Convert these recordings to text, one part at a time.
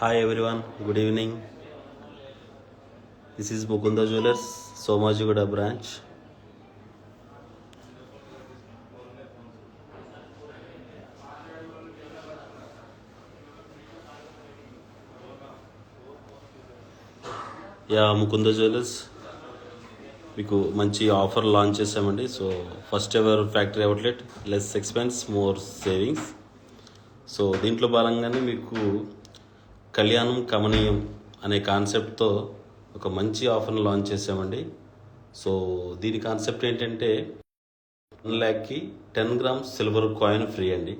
Hi everyone, good evening. This is Mukunda Jewelers, Somajiguda branch. Mukunda Jewelers మీకు మంచి offer launch చేసామండి. So first ever factory outlet, less expense more savings. So దీంట్లో భాగంగానే మీకు కళ్యాణం కమనీయం అనే కాన్సెప్ట్తో ఒక మంచి ఆఫర్ని లాంచ్ చేసామండి. సో దీని కాన్సెప్ట్ ఏంటంటే 1,00,000కి 10 grams సిల్వర్ కాయిన్ ఫ్రీ అండి.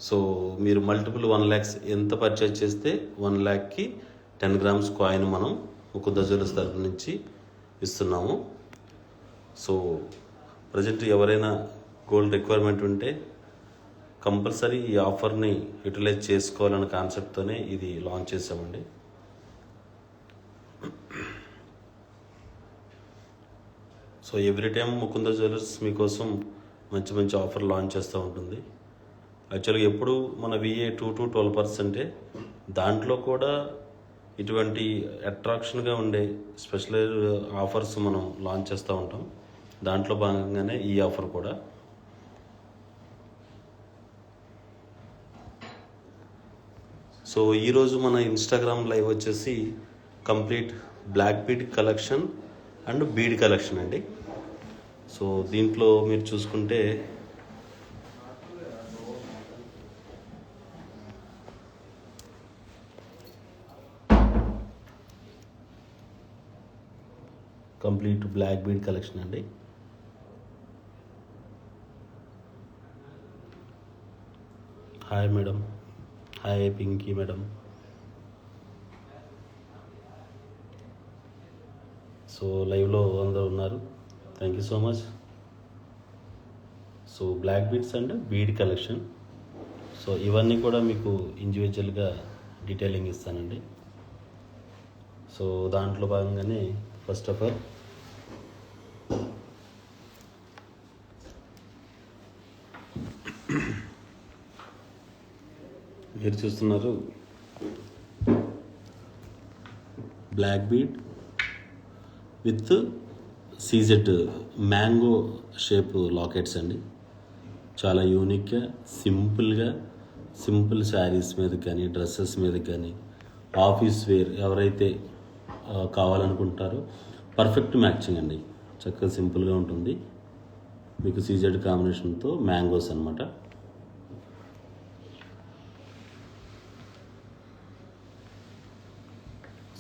సో మీరు మల్టిపుల్ 1 lakhs ఎంత పర్చేజ్ చేస్తే 1,00,000కి 10 grams కాయిన్ మనం ముకుంద జ్యువెలర్స్ తరపు నుంచి ఇస్తున్నాము. సో ప్రజెంట్ ఎవరైనా గోల్డ్ రిక్వైర్మెంట్ ఉంటే కంపల్సరీ ఈ ఆఫర్ని యూటిలైజ్ చేసుకోవాలన్న కాన్సెప్ట్తోనే ఇది లాంచ్ చేసామండి. So every time Mukunda jewellers మీకోసం మంచి మంచి ఆఫర్ లాంచ్ చేస్తూ ఉంటుంది. యాక్చువల్గా ఎప్పుడు మన VA 2 to 12%, దాంట్లో కూడా ఇటువంటి అట్రాక్షన్గా ఉండే స్పెషల్ ఆఫర్స్ మనం లాంచ్ చేస్తూ ఉంటాం. దాంట్లో భాగంగానే ఈ ఆఫర్ కూడా. సో ఈరోజు మన ఇన్స్టాగ్రామ్ లైవ్ వచ్చేసి complete black bead collection and bead collection అండి. సో దీంట్లో మీరు చూసుకుంటే కంప్లీట్ బ్లాక్ బీడ్ కలెక్షన్ అండి. Hi madam, hi Pinky madam. So లైవ్లో అందరూ ఉన్నారు, thank you so much. So black beads and bead collection. So ఇవన్నీ కూడా మీకు ఇండివిజువల్గా డీటెయిలింగ్ ఇస్తానండి. సో దాంట్లో భాగంగానే ఫస్ట్ ఆఫ్ ఆల్ మీరు చూస్తున్నారు black bead with CZ mango shape lockets అండి. చాలా యూనిక్గా సింపుల్ శారీస్ మీద కానీ డ్రెస్సెస్ మీద కానీ ఆఫీస్ వేర్ ఎవరైతే కావాలనుకుంటారో పర్ఫెక్ట్ మ్యాచింగ్ అండి. చక్కగా సింపుల్గా ఉంటుంది. మీకు సీజెడ్ కాంబినేషన్తో మ్యాంగోస్ అనమాట.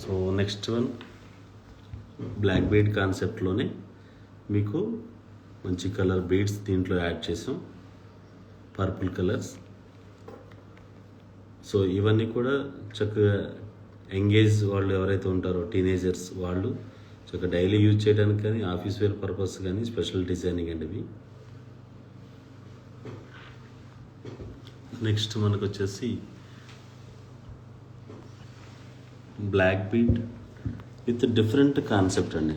So next one black bead కాన్సెప్ట్లోనే మీకు మంచి కలర్ బీడ్స్ దీంట్లో యాడ్ చేసాం, పర్పుల్ కలర్స్. సో ఇవన్నీ కూడా చక్కగా ఎంగేజ్ వాళ్ళు ఎవరైతే ఉంటారో టీనేజర్స్ వాళ్ళు చక్కగా డైలీ యూజ్ చేయడానికి కానీ ఆఫీస్ వేర్ పర్పస్ కానీ స్పెషల్ డిజైనింగ్ అండి ఇవి. నెక్స్ట్ మనకు వచ్చేసి black bead with different concept అండి.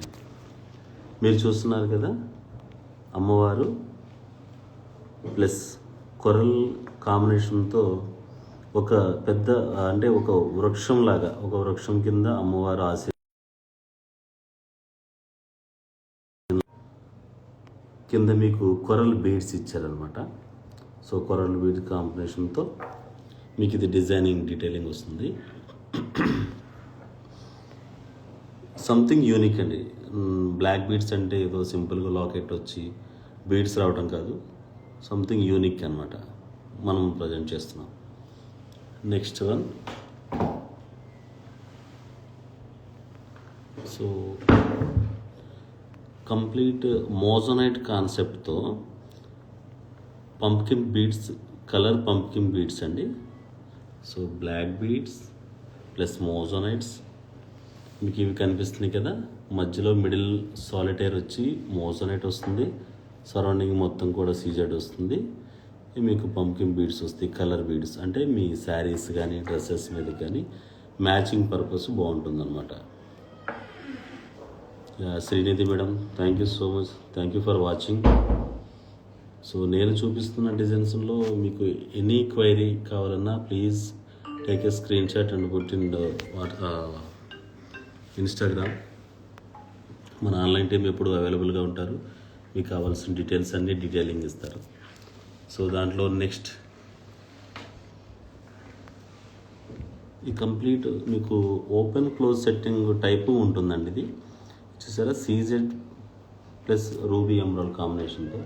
మీరు చూస్తున్నారు కదా, అమ్మవారు ప్లస్ కొరల్ కాంబినేషన్తో ఒక పెద్ద అంటే ఒక వృక్షం లాగా, ఒక వృక్షం కింద అమ్మవారు కింద మీకు కొరల్ బీడ్స్ ఇచ్చారనమాట. సో కొరల్ బీడ్ కాంబినేషన్తో మీకు ఇది డిజైనింగ్ డీటెయిలింగ్ వస్తుంది. సంథింగ్ యూనిక్ అండి. బ్లాక్ బీడ్స్ అంటే ఏదో సింపుల్గా లాకెట్ వచ్చి బీడ్స్ రావడం కాదు, సంథింగ్ యూనిక్ అనమాట మనం ప్రజెంట్ చేస్తున్నాం. Next one, so complete moissanite కాన్సెప్ట్తో pumpkin beads, colour pumpkin beads అండి. So black beads plus moissanites మీకు ఇవి కనిపిస్తున్నాయి కదా, మధ్యలో మిడిల్ సాలిటైర్ వచ్చి మోజనైట్ వస్తుంది, సరౌండింగ్ మొత్తం కూడా సీజెడ్ వస్తుంది. మీకు పంప్కిన్ బీడ్స్ వస్తాయి, కలర్ బీడ్స్. అంటే మీ శారీస్ కానీ డ్రెస్సెస్ మీద కానీ మ్యాచింగ్ పర్పస్ బాగుంటుందన్నమాట. Srinidhi madam, thank you so much, thank you for watching. So నేను చూపిస్తున్న డిజైన్స్లో మీకు ఎనీ క్వైరీ కావాలన్నా please take a screen shot and put in Instagram. మన ఆన్లైన్ టీం ఎప్పుడు అవైలబుల్గా ఉంటారు. మీకు కావాల్సిన డీటెయిల్స్ అన్నీ డీటెయిలింగ్ ఇస్తారు. సో దాంట్లో నెక్స్ట్ ఈ కంప్లీట్ మీకు ఓపెన్ క్లోజ్ సెట్టింగ్ టైపు ఉంటుందండి. ఇది చూసారా, సీజెడ్ ప్లస్ రూబీ ఎమరాల్డ్ కాంబినేషన్తో.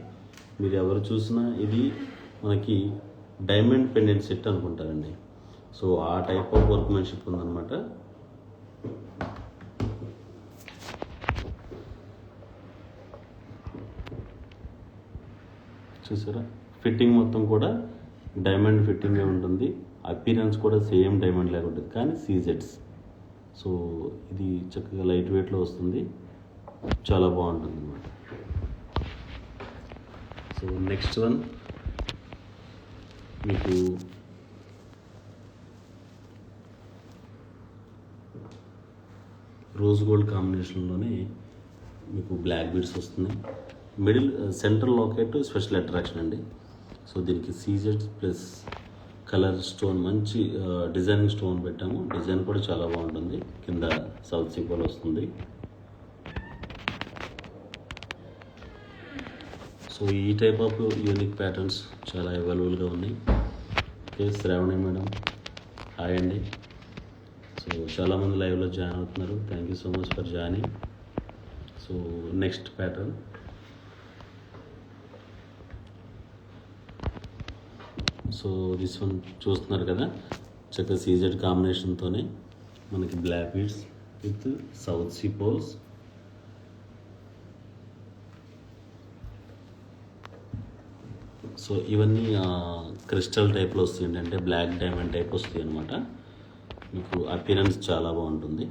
మీరు ఎవరు చూసినా ఇది మనకి డైమండ్ పెండెంట్ సెట్ అనుకుంటారండి. సో ఆ టైప్ ఆఫ్ వర్క్మెన్షిప్ ఉందన్నమాట. చూసారా, ఫిట్టింగ్ మొత్తం కూడా డైమండ్ ఫిట్టింగే ఉంటుంది. అపీరెన్స్ కూడా సేమ్ డైమండ్ లాగా ఉంటుంది, కానీ సీజెడ్స్. సో ఇది చక్కగా లైట్ వెయిట్లో వస్తుంది, చాలా బాగుంటుంది అన్నమాట. సో నెక్స్ట్ వన్ మీకు రోజ్ గోల్డ్ కాంబినేషన్లోనే మీకు బ్లాక్ బీడ్స్ వస్తున్నాయి. Middle central locket special attraction అండి. సో దీనికి సీజెడ్ ప్లస్ కలర్ స్టోన్, మంచి డిజైనింగ్ స్టోన్ పెట్టాము. డిజైన్ కూడా చాలా బాగుంటుంది. కింద సౌత్ సీపోల్ వస్తుంది. సో ఈ టైప్ ఆఫ్ యూనిక్ ప్యాటర్న్స్ చాలా అవైలబుల్గా ఉన్నాయి. ఓకే, శ్రావణి మేడం హాయ్ అండి. సో చాలామంది లైవ్లో జాయిన్ అవుతున్నారు. Thank you so much for joining. So next pattern so this one చూస్తున్నారు కదా, చక్కగా సీజెడ్ కాంబినేషన్తోనే మనకి black beads with south sea pearls. So ఇవన్నీ క్రిస్టల్ టైప్లో వస్తాయి, అంటే బ్లాక్ డైమండ్ టైప్ వస్తాయి అనమాట. మీకు అపిరెన్స్ చాలా బాగుంటుంది.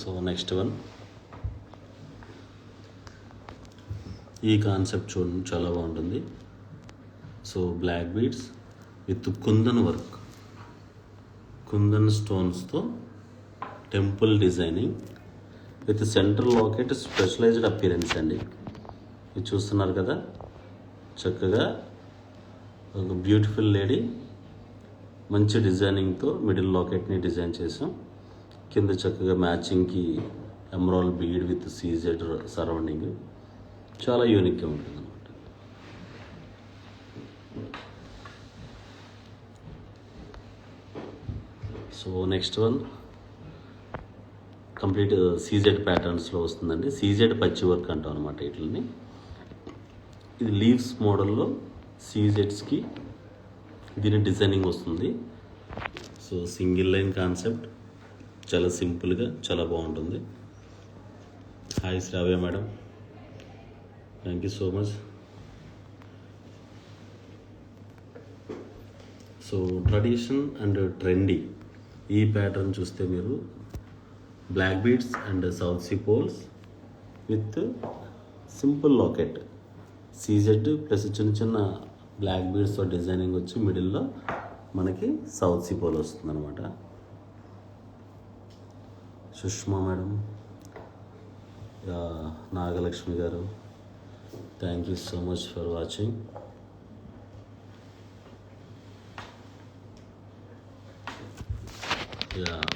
సో నెక్స్ట్ వన్ ఈ కాన్సెప్ట్ చూడండి, చాలా బాగుంటుంది. So black beads with Kundan work, Kundan స్టోన్స్తో temple designing with central locket, specialised appearance అండి. ఇది చూస్తున్నారు కదా, చక్కగా ఒక బ్యూటిఫుల్ లేడీ మంచి డిజైనింగ్తో మిడిల్ లాకెట్ని డిజైన్ చేసాం. కింద చక్కగా మ్యాచింగ్కి emerald bead with CZ surrounding, చాలా యూనిక్గా ఉంటుంది అన్నమాట. So next one complete CZ ప్యాటర్న్స్లో వస్తుందండి. సీజెడ్ పచ్చి వర్క్ అంటాం అనమాట వీటిని. ఇది లీవ్స్ మోడల్లో సీజెడ్స్కి దీని డిజైనింగ్ వస్తుంది. సో సింగిల్ లైన్ కాన్సెప్ట్, చాలా సింపుల్గా చాలా బాగుంటుంది. Hi Sravya madam, thank you so much. So tradition and trendy ఈ ప్యాటర్న్ చూస్తే మీరు black beads and south sea pearls with simple locket, CZ plus చిన్న చిన్న బ్లాక్ బీడ్స్తో డిజైనింగ్ వచ్చి మిడిల్లో మనకి సౌత్ సీ పోల్ వస్తుంది అనమాట. సుష్మా మేడం, నాగలక్ష్మి గారు, thank you so much for watching.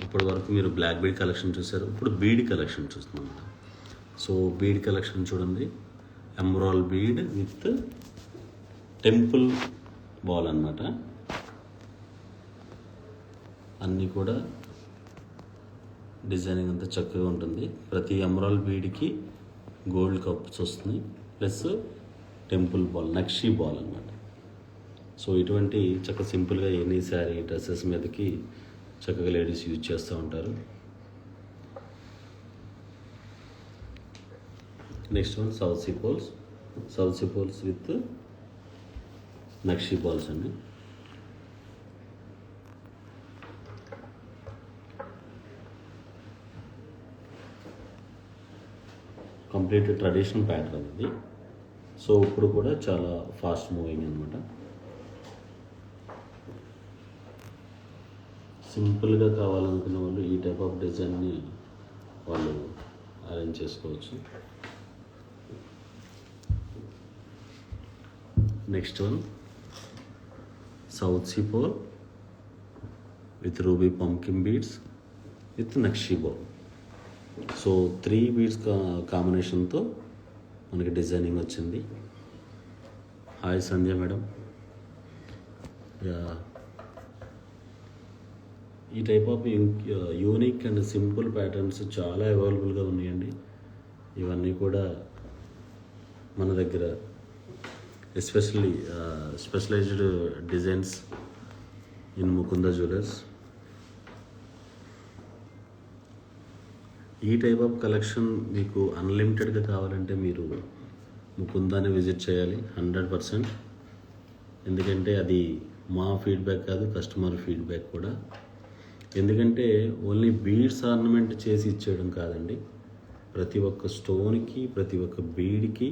ఇప్పటి వరకు మీరు బ్లాక్ బీడ్ కలెక్షన్ చూసారు. ఇప్పుడు బీడ్ కలెక్షన్ చూస్తున్నాం. సో బీడ్ కలెక్షన్ చూడండి, emerald bead with temple ball అన్నమాట. అన్నీ కూడా డిజైనింగ్ అంతా చక్కగా ఉంటుంది. ప్రతి ఎమరాల్డ్ బీడ్కి గోల్డ్ కప్స్ వస్తున్నాయి, plus temple ball, nakshi ball అన్నమాట. సో ఇటువంటి చక్కగా సింపుల్గా ఎనీ శారీ డ్రెస్సెస్ మీదకి చక్కగా లేడీస్ యూజ్ చేస్తూ ఉంటారు. Next one south sea pearls, south sea pearls with nakshi balls అండి. కంప్లీట్ ట్రెడిషనల్ ప్యాటర్న్ ఇది. సో ఇప్పుడు కూడా చాలా ఫాస్ట్ మూవింగ్ అనమాట. సింపుల్గా కావాలనుకున్న వాళ్ళు ఈ టైప్ ఆఫ్ డిజైన్ని వాళ్ళు అరేంజ్ చేసుకోవచ్చు. Next one south sea pearl with ruby pumpkin beads with nakshi ball. So 3 beads కాంబినేషన్తో మనకి డిజైనింగ్ వచ్చింది. Hi Sandhya madam. ఈ type of unique and simple patterns చాలా అవైలబుల్గా ఉన్నాయండి. ఇవన్నీ కూడా మన దగ్గర especially specialised designs in Mukunda jewellers. ఈ టైప్ ఆఫ్ కలెక్షన్ మీకు అన్లిమిటెడ్గా కావాలంటే మీరు ముకుందాన్ని విజిట్ చేయాలి 100%. ఎందుకంటే అది మా ఫీడ్బ్యాక్ కాదు, కస్టమర్ ఫీడ్బ్యాక్ కూడా. ఎందుకంటే ఓన్లీ బీడ్స్ ఆర్నమెంట్ చేసి ఇచ్చేయడం కాదండి, ప్రతి ఒక్క స్టోన్కి ప్రతి ఒక్క బీడ్కి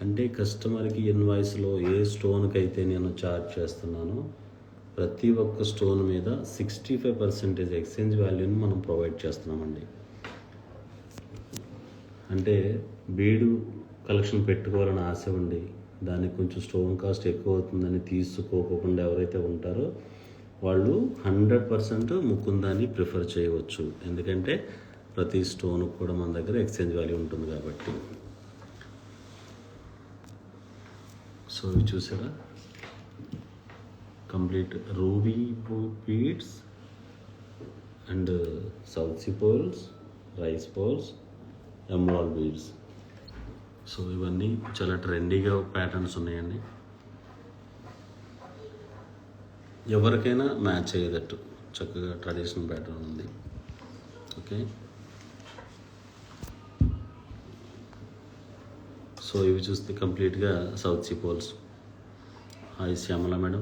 అంటే కస్టమర్కి ఇన్వాయిస్లో ఏ స్టోన్కి అయితే నేను ఛార్జ్ చేస్తున్నానో ప్రతి ఒక్క స్టోన్ మీద 65% ఎక్స్చేంజ్ వాల్యూని మనం ప్రొవైడ్ చేస్తున్నామండి. అంటే బీడు కలెక్షన్ పెట్టుకోవాలని ఆశ ఉండి దానికి కొంచెం స్టోన్ కాస్ట్ ఎక్కువ అవుతుందని తీసుకోకుండా ఎవరైతే ఉంటారో వాళ్ళు 100% ముకుందాన్ని ప్రిఫర్ చేయవచ్చు. ఎందుకంటే ప్రతి స్టోన్ కూడా మన దగ్గర ఎక్స్చేంజ్ వాల్యూ ఉంటుంది కాబట్టి. సో ఇవి చూసారా, complete ruby beads and south sea pearls, rice pearls, emerald beads. So ఇవన్నీ చాలా ట్రెండీగా ప్యాటర్న్స్ ఉన్నాయండి, ఎవరికైనా మ్యాచ్ అయ్యేటట్టు చక్కగా ట్రెడిషనల్ ప్యాటర్న్ ఉంది. ఓకే, సో ఇవి చూస్తే కంప్లీట్గా south sea pearls. Hi Shyamala madam,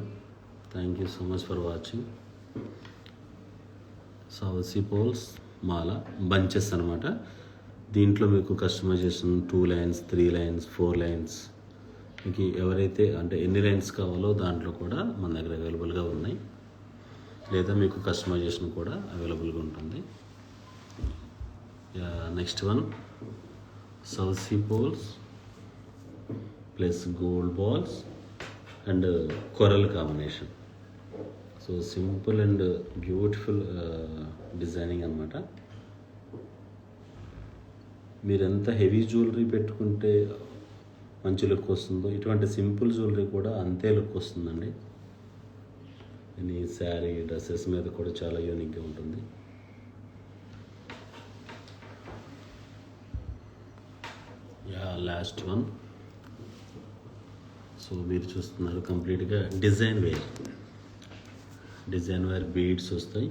thank you so much for watching. South sea pearls మాల బంచెస్ అనమాట. దీంట్లో మీకు కస్టమైజేషన్ 2 లైన్స్, 3 లైన్స్, 4 లైన్స్, మీకు ఎవరైతే అంటే ఎన్ని లైన్స్ కావాలో దాంట్లో కూడా మన దగ్గర అవైలబుల్గా ఉన్నాయి. లేదా మీకు కస్టమైజేషన్ కూడా అవైలబుల్గా ఉంటుంది. Next one south sea pearls plus gold balls and coral combination. So simple and beautiful designing అనమాట. మీరు ఎంత హెవీ జ్యువెలరీ పెట్టుకుంటే మంచి లుక్ వస్తుందో ఇటువంటి సింపుల్ జ్యువెలరీ కూడా అంతే లుక్ వస్తుందండి. ఈ శారీ డ్రెస్సెస్ మీద కూడా చాలా యూనిక్గా ఉంటుంది. Last one. సో మీరు చూస్తున్నారు కంప్లీట్గా డిజైన్ వేర్ బీడ్స్ వస్తాయి.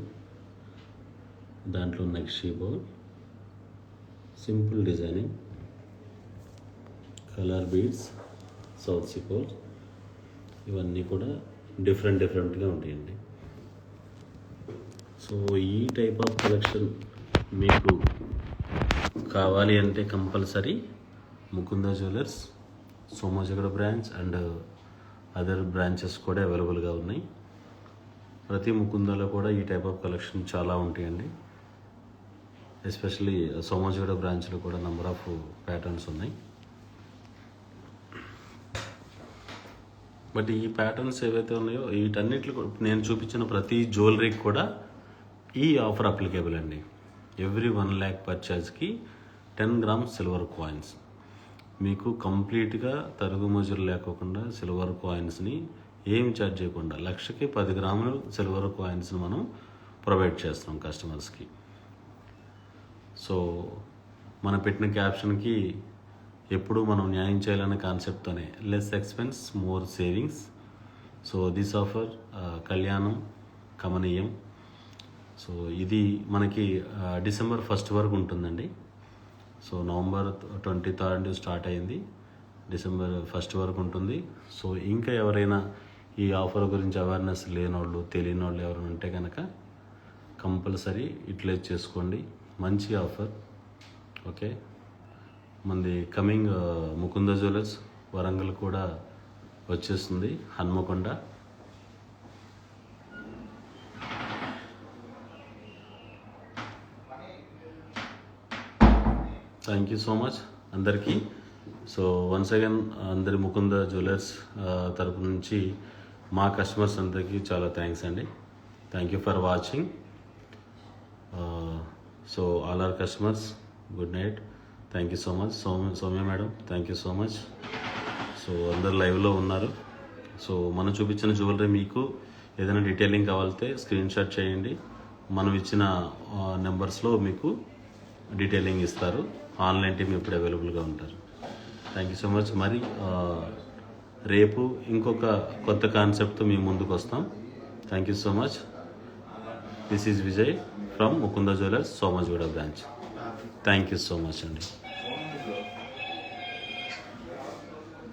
దాంట్లో నక్షీ బోల్, simple designing, colour beads, south sea pearls, ఇవన్నీ కూడా డిఫరెంట్గా ఉంటాయండి. సో ఈ టైప్ ఆఫ్ కలెక్షన్ మీకు కావాలి అంటే compulsory Mukunda jewellers Somajiguda branch and other branches కూడా అవైలబుల్గా ఉన్నాయి. ప్రతి ముకుందలో కూడా ఈ టైప్ ఆఫ్ కలెక్షన్ చాలా ఉంటాయండి. ఎస్పెషల్లీ సోమాజిగూడ బ్రాంచ్లో కూడా నెంబర్ ఆఫ్ ప్యాటర్న్స్ ఉన్నాయి. బట్ ఈ ప్యాటర్న్స్ ఏవైతే ఉన్నాయో వీటన్నిటిలో నేను చూపించిన ప్రతి జ్యువెలరీకి కూడా ఈ ఆఫర్ అప్లికేబుల్ అండి. Every 1 lakh పర్చేజ్కి 10 grams silver coins మీకు కంప్లీట్గా తరుగు మజూరు లేకోకుండా సిల్వర్ కాయిన్స్ని ఏం ఛార్జ్ చేయకుండా 1,00,000కి 10 grams సిల్వర్ కాయిన్స్ని మనం ప్రొవైడ్ చేస్తాం కస్టమర్స్కి. సో మనం పెట్టిన క్యాప్షన్కి ఎప్పుడు మనం న్యాయం చేయాలనే కాన్సెప్ట్తోనే less expense more savings. So this offer కళ్యాణం కమనీయం. సో ఇది మనకి December 1st వరకు ఉంటుందండి. సో November 23rd స్టార్ట్ అయింది, December 1st వరకు ఉంటుంది. సో ఇంకా ఎవరైనా ఈ ఆఫర్ గురించి అవేర్నెస్ లేనోళ్ళు తెలియని వాళ్ళు ఎవరైనా ఉంటే కనుక కంపల్సరీ యూటిలైజ్ చేసుకోండి. మంచి ఆఫర్. ఓకే, మనది కమింగ్ ముకుంద జ్యువెలర్స్ వరంగల్ కూడా వచ్చేస్తుంది, Hanamkonda. Thank you so much అందరికీ. సో వన్స్ అగైన్ అందరి ముకుంద జ్యువెలర్స్ తరపు నుంచి మా కస్టమర్స్ అందరికీ చాలా థ్యాంక్స్ అండి. Thank you for watching. So all our customers good night. Thank you so much. Soumya madam thank you so much. So అందరు లైవ్లో ఉన్నారు. సో మనం చూపించిన జ్యువెలరీ మీకు ఏదైనా డీటెయిలింగ్ కావాలితే స్క్రీన్ షాట్ చేయండి. మనం ఇచ్చిన నెంబర్స్లో మీకు డీటెయిలింగ్ ఇస్తారు. ఆన్లైన్ టీమ్ ఇప్పుడు అవైలబుల్గా ఉంటారు. Thank you so much. మరి రేపు ఇంకొక కొత్త కాన్సెప్ట్తో మీ ముందుకు వస్తాం. Thank you so much. This is Vijay from Mukunda jewellers, Somajiguda branch. Thank you so much అండి.